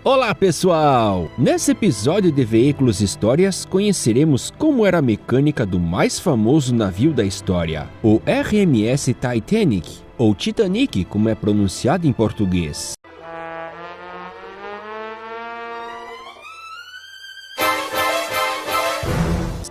Olá pessoal! Nesse episódio de Veículos e Histórias, conheceremos como era a mecânica do mais famoso navio da história, o RMS Titanic, ou Titanic como é pronunciado em português.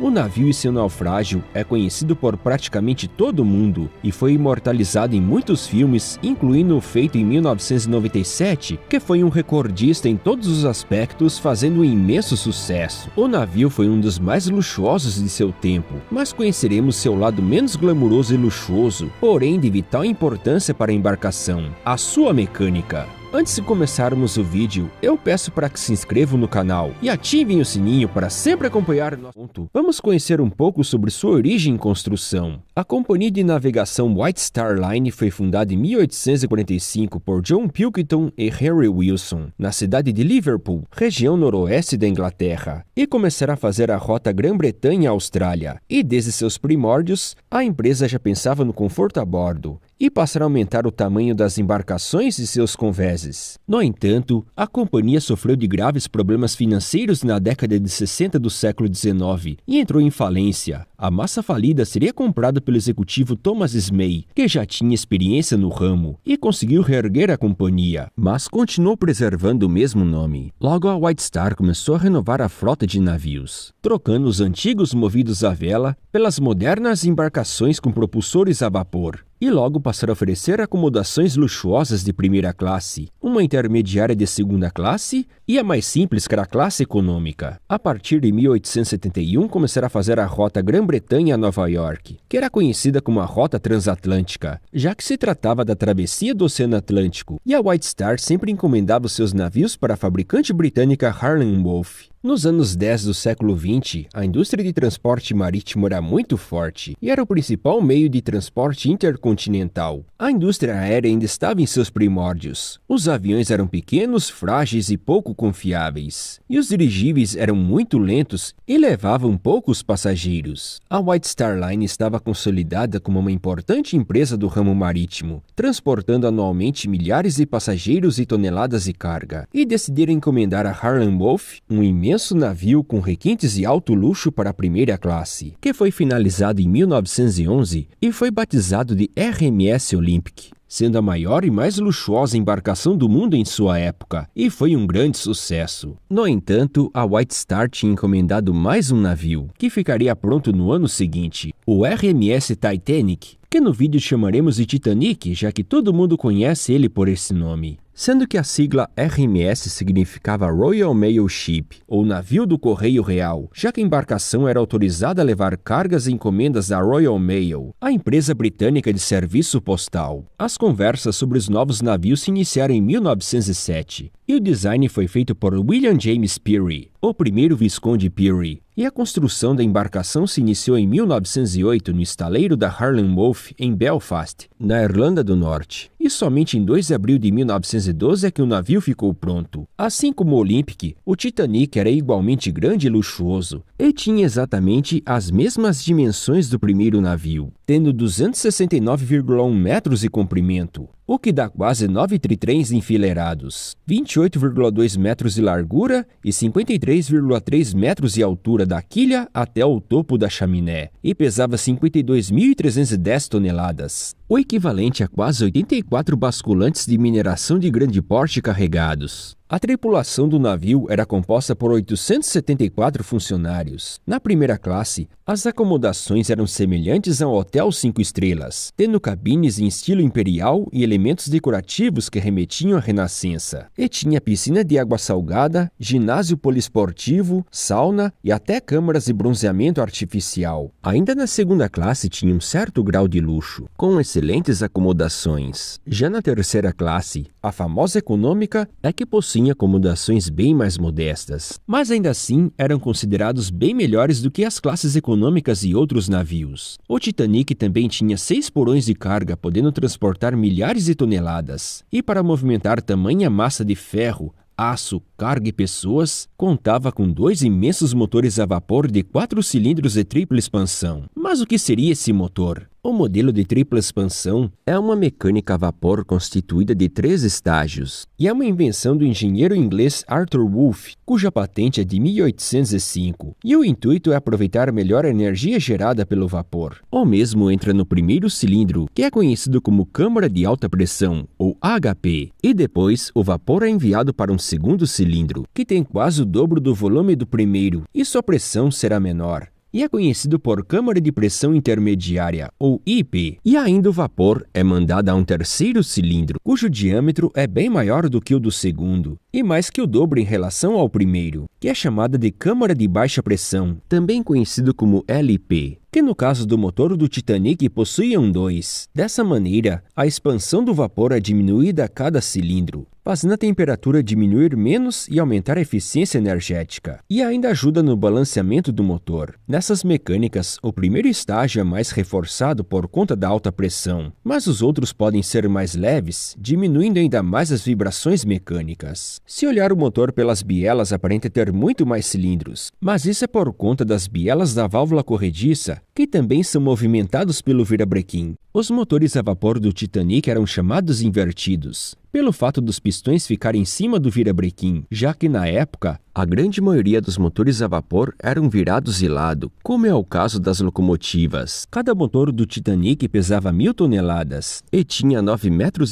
O navio e seu naufrágio é conhecido por praticamente todo mundo e foi imortalizado em muitos filmes, incluindo o feito em 1997, que foi um recordista em todos os aspectos, fazendo um imenso sucesso. O navio foi um dos mais luxuosos de seu tempo, mas conheceremos seu lado menos glamuroso e luxuoso, porém de vital importância para a embarcação, a sua mecânica. Antes de começarmos o vídeo, eu peço para que se inscrevam no canal e ativem o sininho para sempre acompanhar o nosso assunto. Vamos conhecer um pouco sobre sua origem e construção. A companhia de navegação White Star Line foi fundada em 1845 por John Pilkington e Henry Wilson, na cidade de Liverpool, região noroeste da Inglaterra, e começará a fazer a rota Grã-Bretanha-Austrália. E desde seus primórdios, a empresa já pensava no conforto a bordo e passará a aumentar o tamanho das embarcações e seus convéses. No entanto, a companhia sofreu de graves problemas financeiros na década de 60 do século XIX e entrou em falência. A massa falida seria comprada pelo executivo Thomas Smay, que já tinha experiência no ramo, e conseguiu reerguer a companhia, mas continuou preservando o mesmo nome. Logo, a White Star começou a renovar a frota de navios, trocando os antigos movidos a vela pelas modernas embarcações com propulsores a vapor. E logo passaram a oferecer acomodações luxuosas de primeira classe, uma intermediária de segunda classe e a mais simples que era a classe econômica. A partir de 1871 começaram a fazer a rota Grã-Bretanha a Nova York, que era conhecida como a Rota Transatlântica, já que se tratava da travessia do Oceano Atlântico, e a White Star sempre encomendava os seus navios para a fabricante britânica Harland & Wolff. Nos anos 10 do século XX, a indústria de transporte marítimo era muito forte e era o principal meio de transporte intercontinental. A indústria aérea ainda estava em seus primórdios. Os aviões eram pequenos, frágeis e pouco confiáveis, e os dirigíveis eram muito lentos e levavam poucos passageiros. A White Star Line estava consolidada como uma importante empresa do ramo marítimo, transportando anualmente milhares de passageiros e toneladas de carga, e decidiram encomendar a Harland & Wolff um imenso navio com requintes de alto luxo para a primeira classe, que foi finalizado em 1911 e foi batizado de RMS Olympic, sendo a maior e mais luxuosa embarcação do mundo em sua época, e foi um grande sucesso. No entanto, a White Star tinha encomendado mais um navio, que ficaria pronto no ano seguinte, o RMS Titanic, que no vídeo chamaremos de Titanic, já que todo mundo conhece ele por esse nome. Sendo que a sigla RMS significava Royal Mail Ship, ou navio do Correio Real, já que a embarcação era autorizada a levar cargas e encomendas da Royal Mail, a empresa britânica de serviço postal. As conversas sobre os novos navios se iniciaram em 1907, e o design foi feito por William James Peary, o primeiro Visconde Peary, e a construção da embarcação se iniciou em 1908 no estaleiro da Harland & Wolff em Belfast, na Irlanda do Norte, e somente em 2 de abril de 1912 é que o navio ficou pronto. Assim como o Olympic, o Titanic era igualmente grande e luxuoso, e tinha exatamente as mesmas dimensões do primeiro navio, tendo 269,1 metros de comprimento, o que dá quase 9 tritrens enfileirados, 28,2 metros de largura e 53,3 metros de altura da quilha até o topo da chaminé, e pesava 52.310 toneladas, o equivalente a quase 84 basculantes de mineração de grande porte carregados. A tripulação do navio era composta por 874 funcionários. Na primeira classe, as acomodações eram semelhantes a um hotel 5 estrelas, tendo cabines em estilo imperial e elementos decorativos que remetiam à Renascença. E tinha piscina de água salgada, ginásio poliesportivo, sauna e até câmaras de bronzeamento artificial. Ainda na segunda classe tinha um certo grau de luxo, com excelentes acomodações. Já na terceira classe, a famosa econômica é que possuía acomodações bem mais modestas, mas ainda assim eram considerados bem melhores do que as classes econômicas e outros navios. O Titanic também tinha 6 porões de carga, podendo transportar milhares de toneladas, e para movimentar tamanha massa de ferro, aço, carga e pessoas, contava com 2 imensos motores a vapor de 4 cilindros de tripla expansão. Mas o que seria esse motor? O modelo de tripla expansão é uma mecânica a vapor constituída de 3 estágios e é uma invenção do engenheiro inglês Arthur Wolff, cuja patente é de 1805, e o intuito é aproveitar melhor a energia gerada pelo vapor. O mesmo entra no primeiro cilindro, que é conhecido como câmara de alta pressão, ou HP, e depois o vapor é enviado para um segundo cilindro, que tem quase o dobro do volume do primeiro, e sua pressão será menor. E é conhecido por câmara de pressão intermediária, ou IP, e ainda o vapor é mandado a um terceiro cilindro, cujo diâmetro é bem maior do que o do segundo, e mais que o dobro em relação ao primeiro, que é chamada de câmara de baixa pressão, também conhecido como LP, que no caso do motor do Titanic possuíam 2. Dessa maneira, a expansão do vapor é diminuída a cada cilindro, fazendo a temperatura diminuir menos e aumentar a eficiência energética, e ainda ajuda no balanceamento do motor. Nessas mecânicas, o primeiro estágio é mais reforçado por conta da alta pressão, mas os outros podem ser mais leves, diminuindo ainda mais as vibrações mecânicas. Se olhar o motor pelas bielas, aparenta ter muito mais cilindros, mas isso é por conta das bielas da válvula corrediça, que também são movimentados pelo virabrequim. Os motores a vapor do Titanic eram chamados invertidos, pelo fato dos pistões ficarem em cima do virabrequim, já que na época, a grande maioria dos motores a vapor eram virados de lado, como é o caso das locomotivas. Cada motor do Titanic pesava 1.000 toneladas e tinha 9,14 metros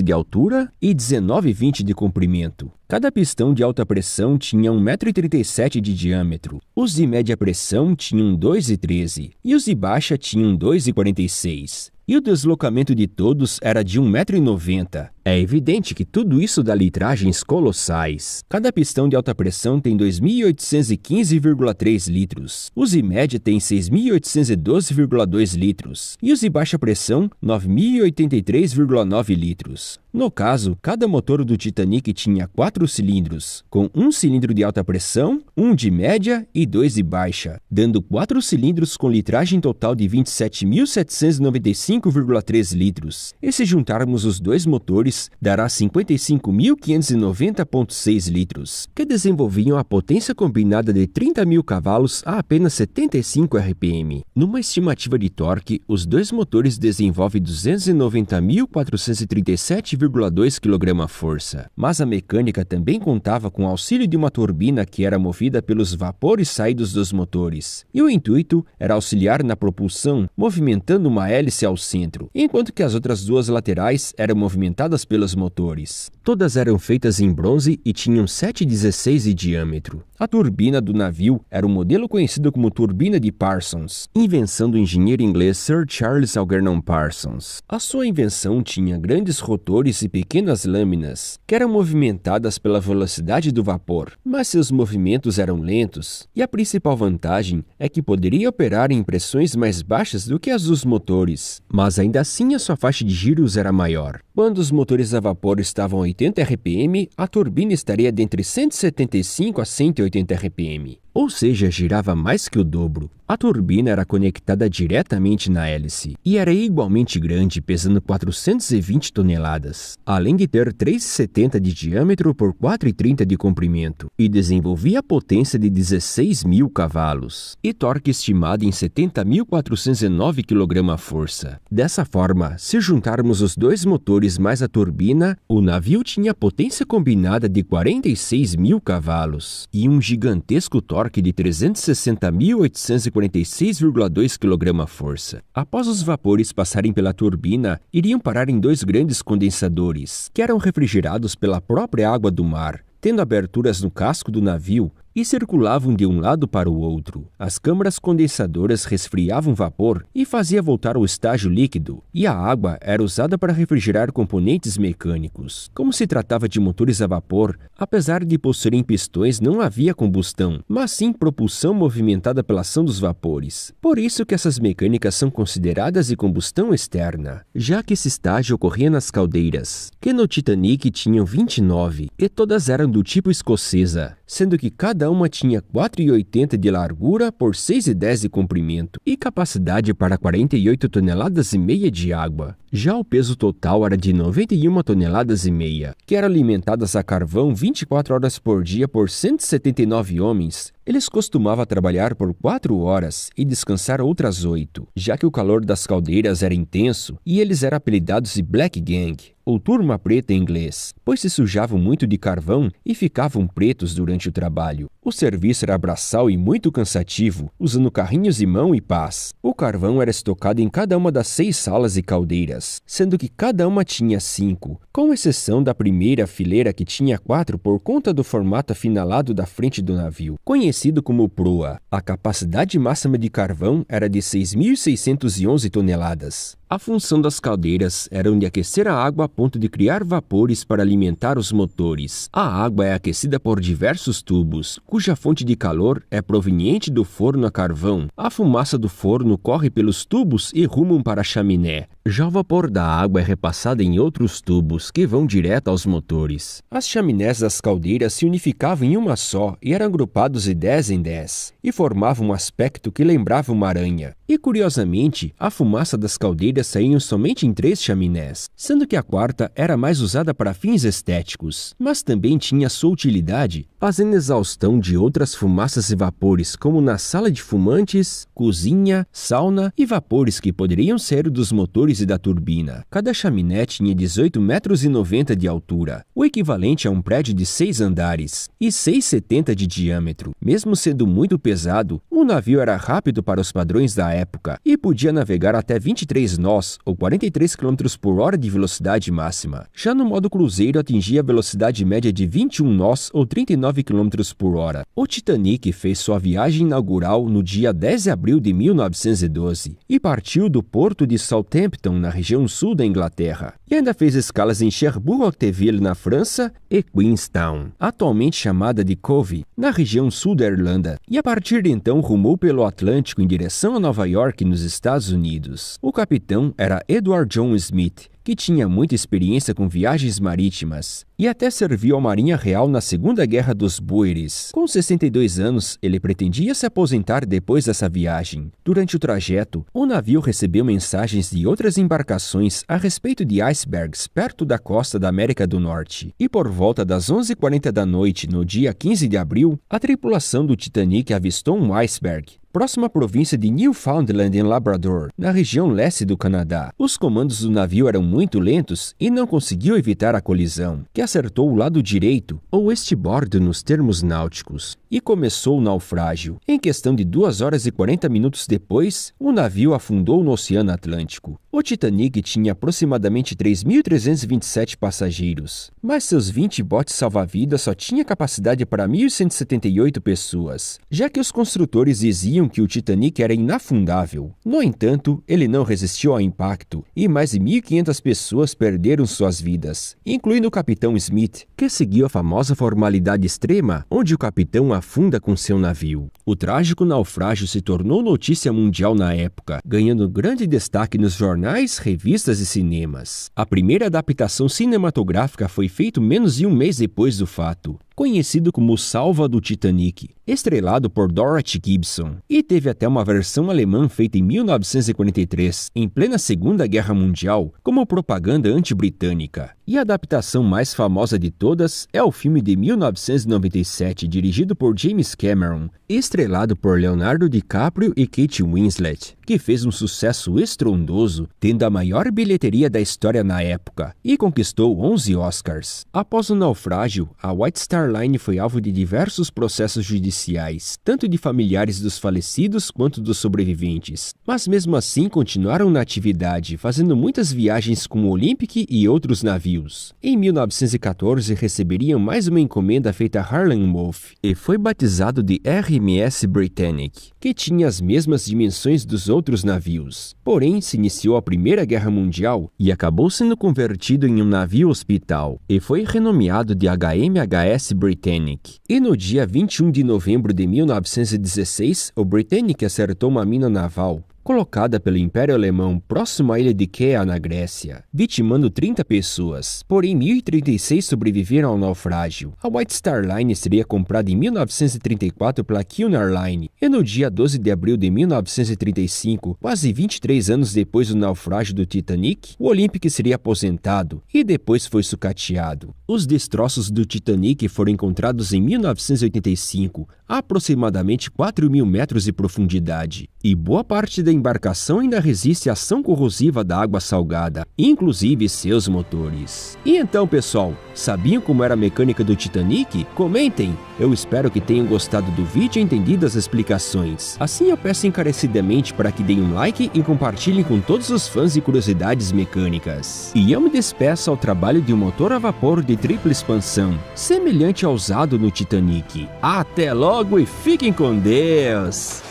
de altura e 19,20 de comprimento. Cada pistão de alta pressão tinha 1,37 m de diâmetro. Os de média pressão tinham 2,13 e os de baixa tinham 2,46. E o deslocamento de todos era de 1,90 m. É evidente que tudo isso dá litragens colossais. Cada pistão de alta pressão tem 2.815,3 litros. Os de média têm 6.812,2 litros. E os de baixa pressão, 9.083,9 litros. No caso, cada motor do Titanic tinha 4 cilindros, com um cilindro de alta pressão, um de média e 2 de baixa, dando 4 cilindros com litragem total de 27.795,3 litros. E se juntarmos os dois motores, dará 55.590,6 litros, que desenvolviam a potência combinada de 30.000 cavalos a apenas 75 RPM. Numa estimativa de torque, os dois motores desenvolvem 290.437,2 kgf, mas a mecânica também contava com o auxílio de uma turbina que era movida pelos vapores saídos dos motores, e o intuito era auxiliar na propulsão, movimentando uma hélice ao centro, enquanto que as outras duas laterais eram movimentadas pelos motores. Todas eram feitas em bronze e tinham 7,16 de diâmetro. A turbina do navio era um modelo conhecido como turbina de Parsons, invenção do engenheiro inglês Sir Charles Algernon Parsons. A sua invenção tinha grandes rotores e pequenas lâminas, que eram movimentadas pela velocidade do vapor, mas seus movimentos eram lentos, e a principal vantagem é que poderia operar em pressões mais baixas do que as dos motores, mas ainda assim a sua faixa de giros era maior. Quando os motores a vapor estavam a 80 RPM, a turbina estaria de entre 175 a 180 RPM, ou seja, girava mais que o dobro. A turbina era conectada diretamente na hélice e era igualmente grande, pesando 420 toneladas, além de ter 3,70 de diâmetro por 4,30 de comprimento, e desenvolvia potência de 16.000 cavalos e torque estimado em 70.409 kgf. Dessa forma, se juntarmos os dois motores mais a turbina, o navio tinha potência combinada de 46.000 cavalos e um gigantesco torque de 360.846,2 kgf. Após os vapores passarem pela turbina, iriam parar em dois grandes condensadores, que eram refrigerados pela própria água do mar, tendo aberturas no casco do navio e circulavam de um lado para o outro. As câmaras condensadoras resfriavam vapor e fazia voltar ao estágio líquido, e a água era usada para refrigerar componentes mecânicos. Como se tratava de motores a vapor, apesar de possuírem pistões, não havia combustão, mas sim propulsão movimentada pela ação dos vapores. Por isso que essas mecânicas são consideradas de combustão externa, já que esse estágio ocorria nas caldeiras, que no Titanic tinham 29, e todas eram do tipo escocesa, sendo que cada uma tinha 4,80 de largura por 6,10 de comprimento e capacidade para 48,5 toneladas de água. Já o peso total era de 91,5 toneladas, que eram alimentadas a carvão 24 horas por dia por 179 homens Eles costumavam trabalhar por 4 horas e descansar outras 8, já que o calor das caldeiras era intenso e eles eram apelidados de Black Gang, ou turma preta em inglês, pois se sujavam muito de carvão e ficavam pretos durante o trabalho. O serviço era braçal e muito cansativo, usando carrinhos de mão e pás. O carvão era estocado em cada uma das 6 salas e caldeiras, sendo que cada uma tinha 5, com exceção da primeira fileira que tinha 4 por conta do formato afinalado da frente do navio, conhecido como proa. A capacidade máxima de carvão era de 6.611 toneladas. A função das caldeiras era de aquecer a água a ponto de criar vapores para alimentar os motores. A água é aquecida por diversos tubos, cuja fonte de calor é proveniente do forno a carvão. A fumaça do forno corre pelos tubos e rumam para a chaminé. Já o vapor da água é repassado em outros tubos que vão direto aos motores. As chaminés das caldeiras se unificavam em uma só e eram agrupados de 10 em 10, e formavam um aspecto que lembrava uma aranha. E curiosamente, a fumaça das caldeiras saía somente em 3 chaminés, sendo que a quarta era mais usada para fins estéticos, mas também tinha sua utilidade, fazendo exaustão de outras fumaças e vapores, como na sala de fumantes, cozinha, sauna e vapores que poderiam ser dos motores e da turbina. Cada chaminé tinha 18,90 metros de altura, o equivalente a um prédio de 6 andares, e 6,70 de diâmetro. Mesmo sendo muito pesado, o navio era rápido para os padrões da época e podia navegar até 23 nós, ou 43 km por hora de velocidade máxima. Já no modo cruzeiro atingia a velocidade média de 21 nós, ou 39 km por hora. O Titanic fez sua viagem inaugural no dia 10 de abril de 1912 e partiu do porto de Southampton, na região sul da Inglaterra, e ainda fez escalas em Cherbourg-Octeville, na França, e Queenstown, atualmente chamada de Covey, na região sul da Irlanda, e a partir de então rumou pelo Atlântico em direção a Nova York, nos Estados Unidos. O capitão era Edward John Smith, que tinha muita experiência com viagens marítimas e até serviu à Marinha Real na Segunda Guerra dos Boeres. Com 62 anos, ele pretendia se aposentar depois dessa viagem. Durante o trajeto, o navio recebeu mensagens de outras embarcações a respeito de icebergs perto da costa da América do Norte. E por volta das 11h40 da noite, no dia 15 de abril, a tripulação do Titanic avistou um iceberg próxima à província de Newfoundland, em Labrador, na região leste do Canadá. Os comandos do navio eram muito lentos e não conseguiu evitar a colisão, que acertou o lado direito, ou estibordo nos termos náuticos, e começou o naufrágio. Em questão de 2 horas e 40 minutos depois, o navio afundou no Oceano Atlântico. O Titanic tinha aproximadamente 3.327 passageiros, mas seus 20 botes salva-vidas só tinha capacidade para 1.178 pessoas, já que os construtores diziam que o Titanic era inafundável. No entanto, ele não resistiu ao impacto e mais de 1.500 pessoas perderam suas vidas, incluindo o capitão Smith, que seguiu a famosa formalidade extrema onde o capitão afunda com seu navio. O trágico naufrágio se tornou notícia mundial na época, ganhando grande destaque nos jornais, revistas e cinemas. A primeira adaptação cinematográfica foi feita menos de um mês depois do fato, conhecido como Salva do Titanic, estrelado por Dorothy Gibson, e teve até uma versão alemã feita em 1943, em plena Segunda Guerra Mundial, como propaganda anti-britânica. E a adaptação mais famosa de todas é o filme de 1997, dirigido por James Cameron, estrelado por Leonardo DiCaprio e Kate Winslet, que fez um sucesso estrondoso, tendo a maior bilheteria da história na época, e conquistou 11 Oscars. Após o naufrágio, a White Star Line foi alvo de diversos processos judiciais, tanto de familiares dos falecidos quanto dos sobreviventes. Mas mesmo assim continuaram na atividade, fazendo muitas viagens com o Olympic e outros navios. Em 1914 receberiam mais uma encomenda feita a Harland Wolff, e foi batizado de RMS Britannic, que tinha as mesmas dimensões dos outros navios. Porém, se iniciou a Primeira Guerra Mundial e acabou sendo convertido em um navio hospital, e foi renomeado de HMHS Britannic. E no dia 21 de novembro de 1916, o Britannic acertou uma mina naval, colocada pelo Império Alemão próximo à ilha de Kea, na Grécia, vitimando 30 pessoas, porém 1.036 sobreviveram ao naufrágio. A White Star Line seria comprada em 1934 pela Cunard Line, e no dia 12 de abril de 1935, quase 23 anos depois do naufrágio do Titanic, o Olympic seria aposentado e depois foi sucateado. Os destroços do Titanic foram encontrados em 1985, a aproximadamente 4.000 metros de profundidade, e boa parte da embarcação ainda resiste à ação corrosiva da água salgada, inclusive seus motores. E então, pessoal, sabiam como era a mecânica do Titanic? Comentem! Eu espero que tenham gostado do vídeo e entendido as explicações. Assim eu peço encarecidamente para que deem um like e compartilhem com todos os fãs de curiosidades mecânicas. E eu me despeço ao trabalho de um motor a vapor de tripla expansão, semelhante ao usado no Titanic. Até logo e fiquem com Deus!